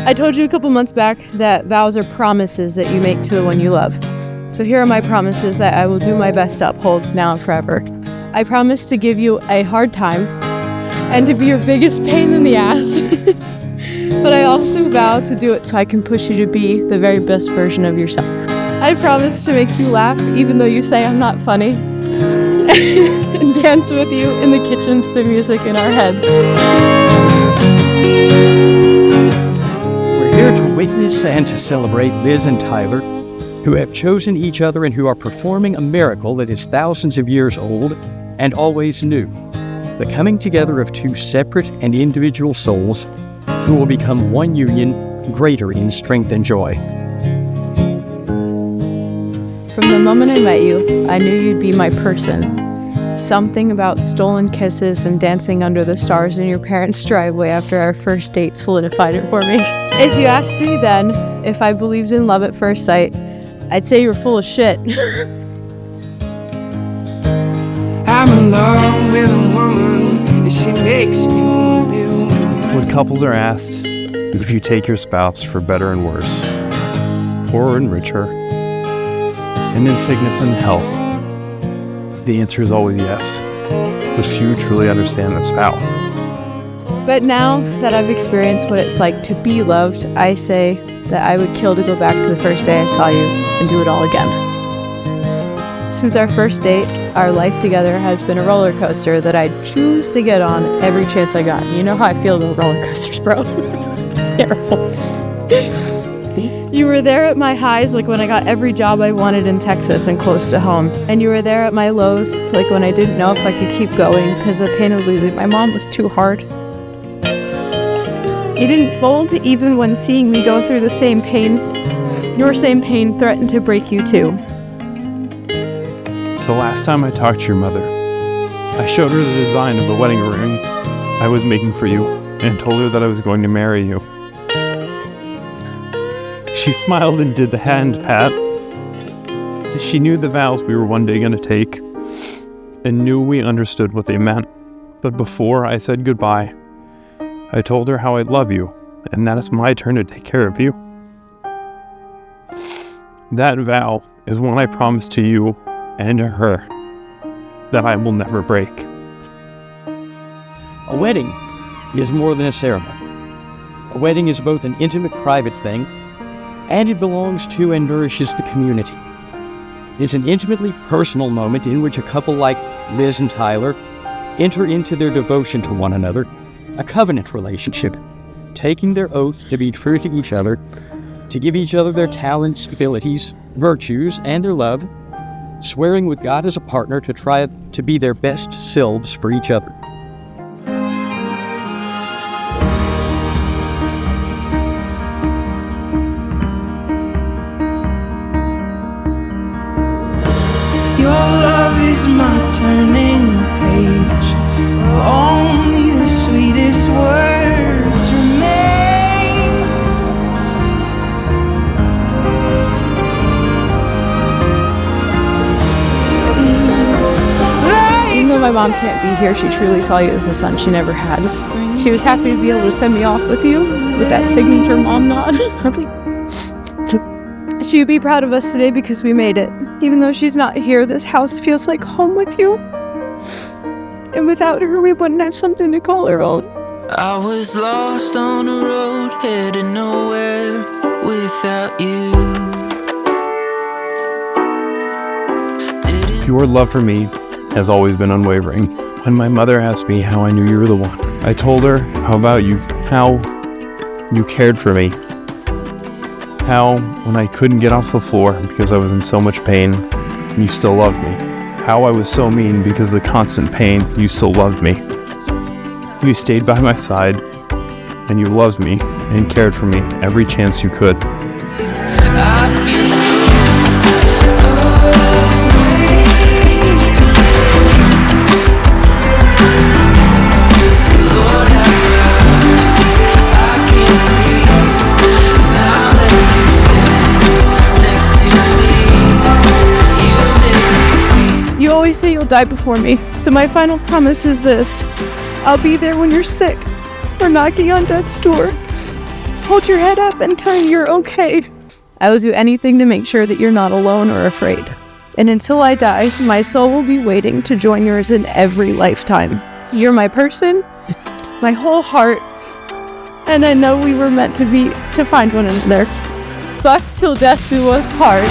I told you a couple months back that vows are promises that you make to the one you love. So here are my promises that I will do my best to uphold now and forever. I promise to give you a hard time and to be your biggest pain in the ass. But I also vow to do it so I can push you to be the very best version of yourself. I promise to make you laugh even though you say I'm not funny. And dance with you in the kitchen to the music in our heads. We're here to witness and to celebrate Liz and Tyler, who have chosen each other and who are performing a miracle that is thousands of years old and always new. The coming together of two separate and individual souls who will become one union, greater in strength and joy. From the moment I met you, I knew you'd be my person. Something about stolen kisses and dancing under the stars in your parents' driveway after our first date solidified it for me. If you asked me then if I believed in love at first sight, I'd say you're full of shit. I'm in love with a woman, and she makes me wanna build. When couples are asked if you take your spouse for better and worse, poorer and richer, and in sickness and health, the answer is always yes. But few truly understand this vow. But now that I've experienced what it's like to be loved, I say that I would kill to go back to the first day I saw you and do it all again. Since our first date, our life together has been a roller coaster that I choose to get on every chance I got. You know how I feel about roller coasters, bro. Terrible. You were there at my highs, like when I got every job I wanted in Texas and close to home. And you were there at my lows, like when I didn't know if I could keep going because the pain of losing my mom was too hard. You didn't fold even when seeing me go through the same pain. Your same pain threatened to break you too. The last time I talked to your mother, I showed her the design of the wedding ring I was making for you and told her that I was going to marry you. She smiled and did the hand pat. She knew the vows we were one day going to take and knew we understood what they meant. But before I said goodbye, I told her how I love you and that it's my turn to take care of you. That vow is one I promised to you and to her that I will never break. A wedding is more than a ceremony. A wedding is both an intimate, private thing, and it belongs to and nourishes the community. It's an intimately personal moment in which a couple like Liz and Tyler enter into their devotion to one another, a covenant relationship, taking their oath to be true to each other, to give each other their talents, abilities, virtues, and their love, swearing with God as a partner to try to be their best selves for each other. Your love is my turning page. Only the sweetest words remain. Even though my mom can't be here, she truly saw you as a son she never had. She was happy to be able to send me off with you, with that signature mom nod. She would be proud of us today because we made it. Even though she's not here, this house feels like home with you. And without her, we wouldn't have something to call our own. I was lost on a road, headed nowhere without you. Your love for me has always been unwavering. When my mother asked me how I knew you were the one, I told her how you cared for me. How, when I couldn't get off the floor because I was in so much pain, you still loved me. How I was so mean because of the constant pain, you still loved me. You stayed by my side, and you loved me and cared for me every chance you could. I feel You always say you'll die before me, so my final promise is this. I'll be there when you're sick or knocking on death's door. Hold your head up and tell you you're okay. I will do anything to make sure that you're not alone or afraid. And until I die, my soul will be waiting to join yours in every lifetime. You're my person, my whole heart, and I know we were meant to find one another. Fuck till death do us part.